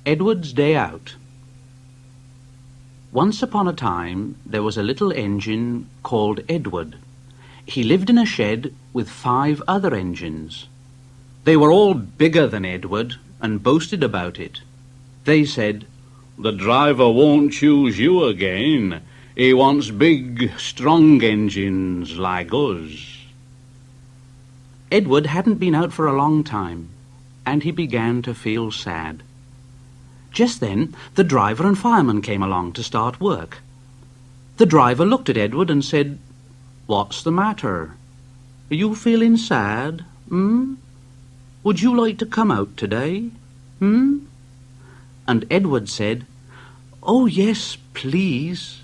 Edward's Day Out. Once upon a time there was a little engine called Edward. He lived in a shed with 5 other engines. They were all bigger than Edward and boasted about it. They said, "The driver won't choose you again. He wants big, strong engines like us." Edward hadn't been out for a long time, and he began to feel sad. Just then, the driver and fireman came along to start work. The driver looked at Edward and said, "What's the matter? Are you feeling sad? Would you like to come out today? And Edward said, "Oh, yes, please."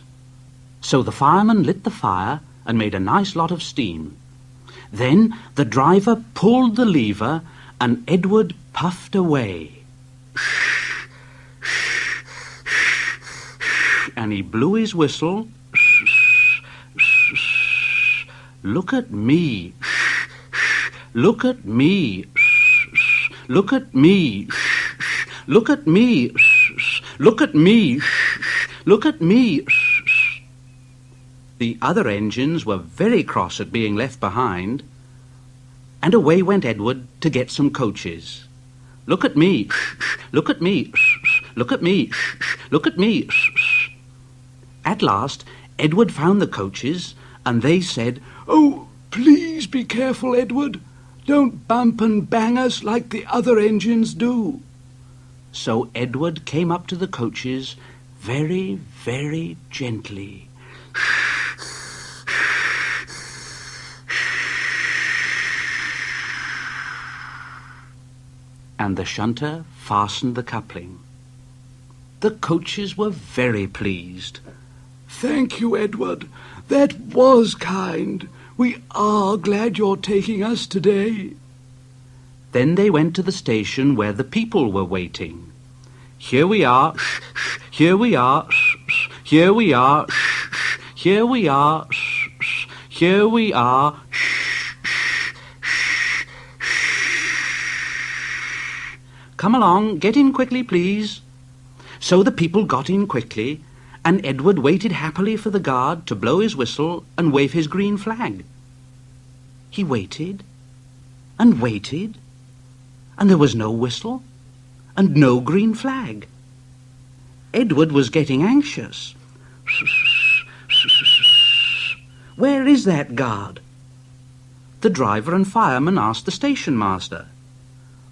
So the fireman lit the fire and made a nice lot of steam. Then the driver pulled the lever and Edward puffed away. And he blew his whistle. "Look at me. Look at me. Look at me. Look at me. Look at me. Look at me." The other engines were very cross at being left behind, and away went Edward to get some coaches. "Look at me. Look at me. Look at me. Look at me." At last, Edward found the coaches, and they said, "Oh, please be careful, Edward. Don't bump and bang us like the other engines do." So Edward came up to the coaches very, very gently. And the shunter fastened the coupling. The coaches were very pleased. "Thank you, Edward. That was kind. We are glad you're taking us today." Then they went to the station where the people were waiting. "Here we are, here we are, here we are, here we are, here we are." "Come along, get in quickly, please." So the people got in quickly, and Edward waited happily for the guard to blow his whistle and wave his green flag. He waited and waited, and there was no whistle and no green flag. Edward was getting anxious. "Where is that guard?" The driver and fireman asked the station master.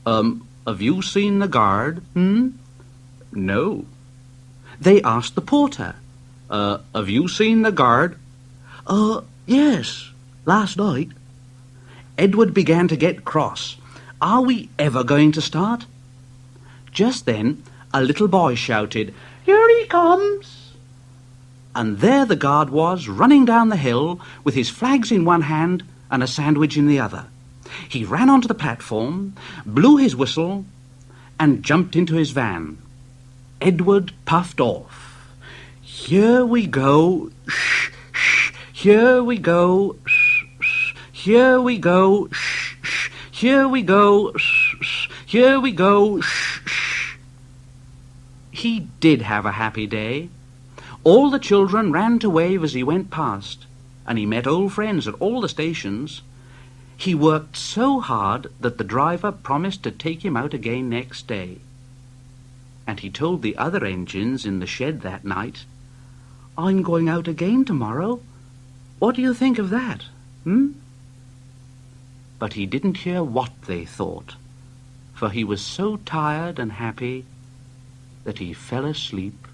Have you seen the guard? No." They asked the porter. Have you seen the guard? Yes, last night." Edward began to get cross. Are we ever going to start? Just then, a little boy shouted, "Here he comes!" And there the guard was, running down the hill, with his flags in one hand and a sandwich in the other. He ran onto the platform, blew his whistle, and jumped into his van. Edward puffed off. "Here we go, here we go, here we go, here we go, here we go." He did have a happy day. All the children ran to wave as he went past, and he met old friends at all the stations. He worked so hard that the driver promised to take him out again next day. And he told the other engines in the shed that night, "I'm going out again tomorrow. What do you think of that? But he didn't hear what they thought, for he was so tired and happy that he fell asleep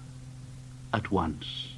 at once.